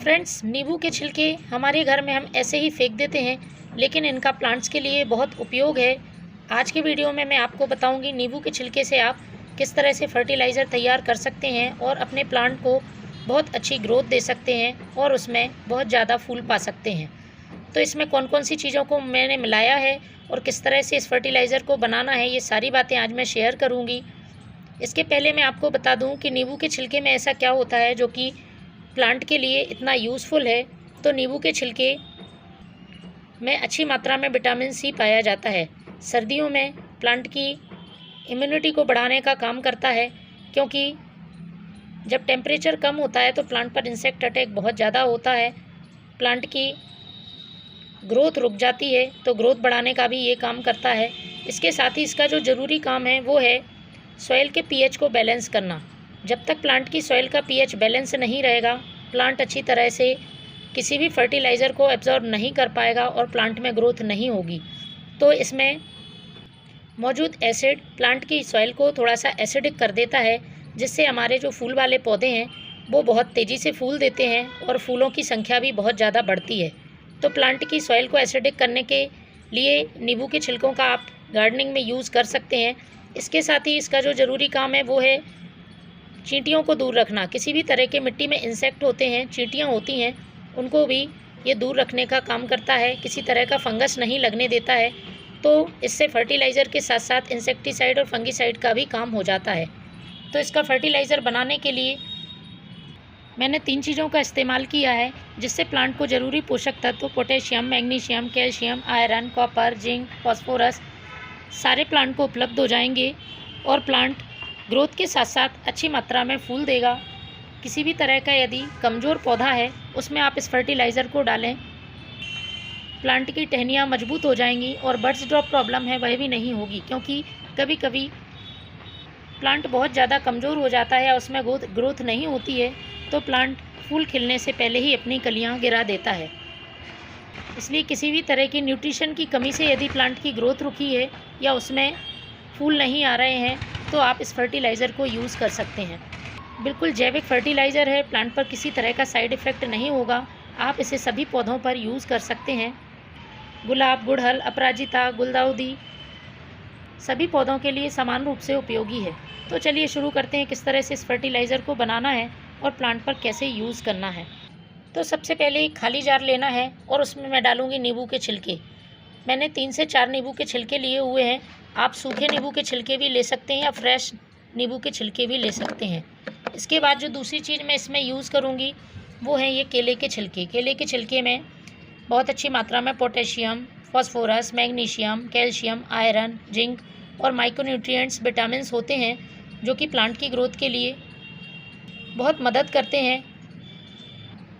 Friends, नींबू के छिलके हमारे घर में हम ऐसे ही फेंक देते हैं, लेकिन इनका प्लांट्स के लिए बहुत उपयोग है। आज के वीडियो में मैं आपको बताऊंगी नींबू के छिलके से आप किस तरह से फर्टिलाइज़र तैयार कर सकते हैं और अपने प्लांट को बहुत अच्छी ग्रोथ दे सकते हैं और उसमें बहुत ज़्यादा फूल पा सकते हैं। तो इसमें कौन कौन सी चीज़ों को मैंने मिलाया है और किस तरह से इस फर्टिलाइज़र को बनाना है, ये सारी बातें आज मैं शेयर करूँगी। इसके पहले मैं आपको बता दूँ कि नींबू के छिलके में ऐसा क्या होता है जो कि प्लांट के लिए इतना यूज़फुल है। तो नींबू के छिलके में अच्छी मात्रा में विटामिन सी पाया जाता है। सर्दियों में प्लांट की इम्यूनिटी को बढ़ाने का काम करता है, क्योंकि जब टेम्परेचर कम होता है तो प्लांट पर इंसेक्ट अटैक बहुत ज़्यादा होता है, प्लांट की ग्रोथ रुक जाती है, तो ग्रोथ बढ़ाने का भी ये काम करता है। इसके साथ ही इसका जो ज़रूरी काम है वो है सॉइल के पीएच को बैलेंस करना। जब तक प्लांट की सॉइल का पीएच बैलेंस नहीं रहेगा, प्लांट अच्छी तरह से किसी भी फर्टिलाइज़र को एब्जॉर्ब नहीं कर पाएगा और प्लांट में ग्रोथ नहीं होगी। तो इसमें मौजूद एसिड प्लांट की सॉइल को थोड़ा सा एसिडिक कर देता है, जिससे हमारे जो फूल वाले पौधे हैं वो बहुत तेज़ी से फूल देते हैं और फूलों की संख्या भी बहुत ज़्यादा बढ़ती है। तो प्लांट की सॉइल को एसिडिक करने के लिए नींबू के छिलकों का आप गार्डनिंग में यूज़ कर सकते हैं। इसके साथ ही इसका जो ज़रूरी काम है वो है चींटियों को दूर रखना। किसी भी तरह के मिट्टी में इंसेक्ट होते हैं, चींटियाँ होती हैं, उनको भी ये दूर रखने का काम करता है, किसी तरह का फंगस नहीं लगने देता है। तो इससे फर्टिलाइज़र के साथ साथ इंसेक्टिसाइड और फंगिसाइड का भी काम हो जाता है। तो इसका फर्टिलाइज़र बनाने के लिए मैंने 3 चीज़ों का इस्तेमाल किया है, जिससे प्लांट को ज़रूरी पोषक तत्व potassium, magnesium, calcium, iron, copper, zinc, phosphorus सारे प्लांट को उपलब्ध हो जाएंगे और प्लांट ग्रोथ के साथ साथ अच्छी मात्रा में फूल देगा। किसी भी तरह का यदि कमज़ोर पौधा है उसमें आप इस फर्टिलाइज़र को डालें, प्लांट की टहनियाँ मजबूत हो जाएंगी और बर्ड्स ड्रॉप प्रॉब्लम है वह भी नहीं होगी, क्योंकि कभी कभी प्लांट बहुत ज़्यादा कमज़ोर हो जाता है और उसमें ग्रोथ नहीं होती है, तो प्लांट फूल खिलने से पहले ही अपनी कलियाँ गिरा देता है। इसलिए किसी भी तरह की न्यूट्रिशन की कमी से यदि प्लांट की ग्रोथ रुकी है या उसमें फूल नहीं आ रहे हैं, तो आप इस फर्टिलाइज़र को यूज़ कर सकते हैं। बिल्कुल जैविक फर्टिलाइज़र है, प्लांट पर किसी तरह का साइड इफ़ेक्ट नहीं होगा। आप इसे सभी पौधों पर यूज़ कर सकते हैं। गुलाब, गुड़हल, अपराजिता, गुलदाउदी सभी पौधों के लिए समान रूप से उपयोगी है। तो चलिए शुरू करते हैं किस तरह से इस फर्टिलाइज़र को बनाना है और प्लांट पर कैसे यूज़ करना है। तो सबसे पहले एक खाली जार लेना है और उसमें मैं डालूँगी नींबू के छिलके। मैंने 3 से 4 नींबू के छिलके लिए हुए हैं। आप सूखे नींबू के छिलके भी ले सकते हैं या फ्रेश नींबू के छिलके भी ले सकते हैं। इसके बाद जो दूसरी चीज़ मैं इसमें यूज़ करूँगी वो है ये केले के छिलके। केले के छिलके में बहुत अच्छी मात्रा में potassium, phosphorus, magnesium, calcium, iron, zinc और माइक्रोन्यूट्रिएंट्स विटामिन्स होते हैं, जो कि प्लांट की ग्रोथ के लिए बहुत मदद करते हैं।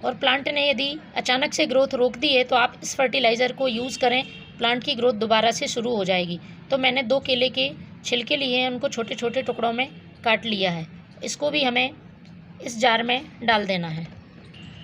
और प्लांट ने यदि अचानक से ग्रोथ रोक दी है तो आप इस फर्टिलाइज़र को यूज़ करें, प्लांट की ग्रोथ दोबारा से शुरू हो जाएगी। तो मैंने 2 केले के छिलके लिए हैं, उनको छोटे छोटे टुकड़ों में काट लिया है। इसको भी हमें इस जार में डाल देना है।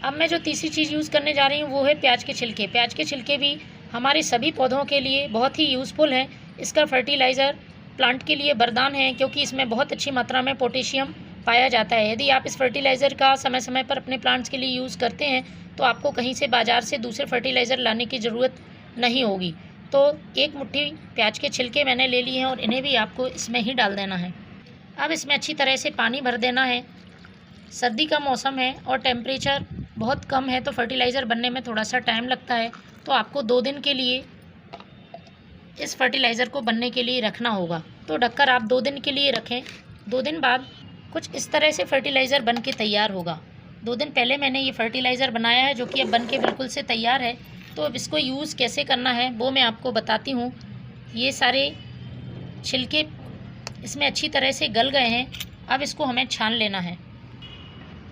अब मैं जो तीसरी चीज़ यूज़ करने जा रही हूँ वो है प्याज के छिलके। प्याज के छिलके भी हमारे सभी पौधों के लिए बहुत ही यूज़फुल हैं। इसका फर्टिलाइज़र प्लांट के लिए वरदान है, क्योंकि इसमें बहुत अच्छी मात्रा में पोटेशियम पाया जाता है। यदि आप इस फर्टिलाइज़र का समय समय पर अपने प्लांट्स के लिए यूज़ करते हैं तो आपको कहीं से बाज़ार से दूसरे फर्टिलाइज़र लाने की ज़रूरत नहीं होगी। तो 1 मुट्ठी प्याज के छिलके मैंने ले लिए हैं और इन्हें भी आपको इसमें ही डाल देना है। अब इसमें अच्छी तरह से पानी भर देना है। सर्दी का मौसम है और टेम्परेचर बहुत कम है, तो फर्टिलाइज़र बनने में थोड़ा सा टाइम लगता है। तो आपको 2 दिन के लिए इस फर्टिलाइज़र को बनने के लिए रखना होगा। तो ढककर आप 2 दिन के लिए रखें। 2 दिन बाद कुछ इस तरह से फर्टिलाइज़र बन के तैयार होगा। 2 दिन पहले मैंने ये फर्टिलाइज़र बनाया है, जो कि अब बन के बिल्कुल से तैयार है। तो अब इसको यूज़ कैसे करना है वो मैं आपको बताती हूँ। ये सारे छिलके इसमें अच्छी तरह से गल गए हैं। अब इसको हमें छान लेना है।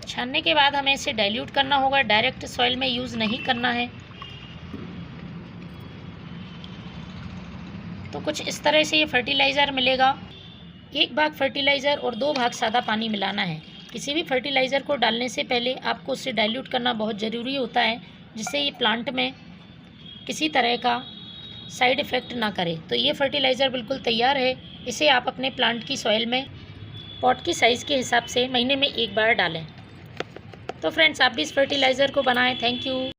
छानने के बाद हमें इसे डाइल्यूट करना होगा, डायरेक्ट सॉइल में यूज़ नहीं करना है। तो कुछ इस तरह से ये फर्टिलाइज़र मिलेगा। 1 भाग फर्टिलाइज़र और 2 भाग सादा पानी मिलाना है। किसी भी फर्टिलाइज़र को डालने से पहले आपको उसे डाइल्यूट करना बहुत ज़रूरी होता है, जिससे ये प्लांट में किसी तरह का साइड इफ़ेक्ट ना करे। तो ये फर्टिलाइज़र बिल्कुल तैयार है। इसे आप अपने प्लांट की सॉइल में पॉट की साइज़ के हिसाब से महीने में 1 बार डालें। तो फ्रेंड्स आप भी इस फर्टिलाइज़र को बनाएं। Thank you.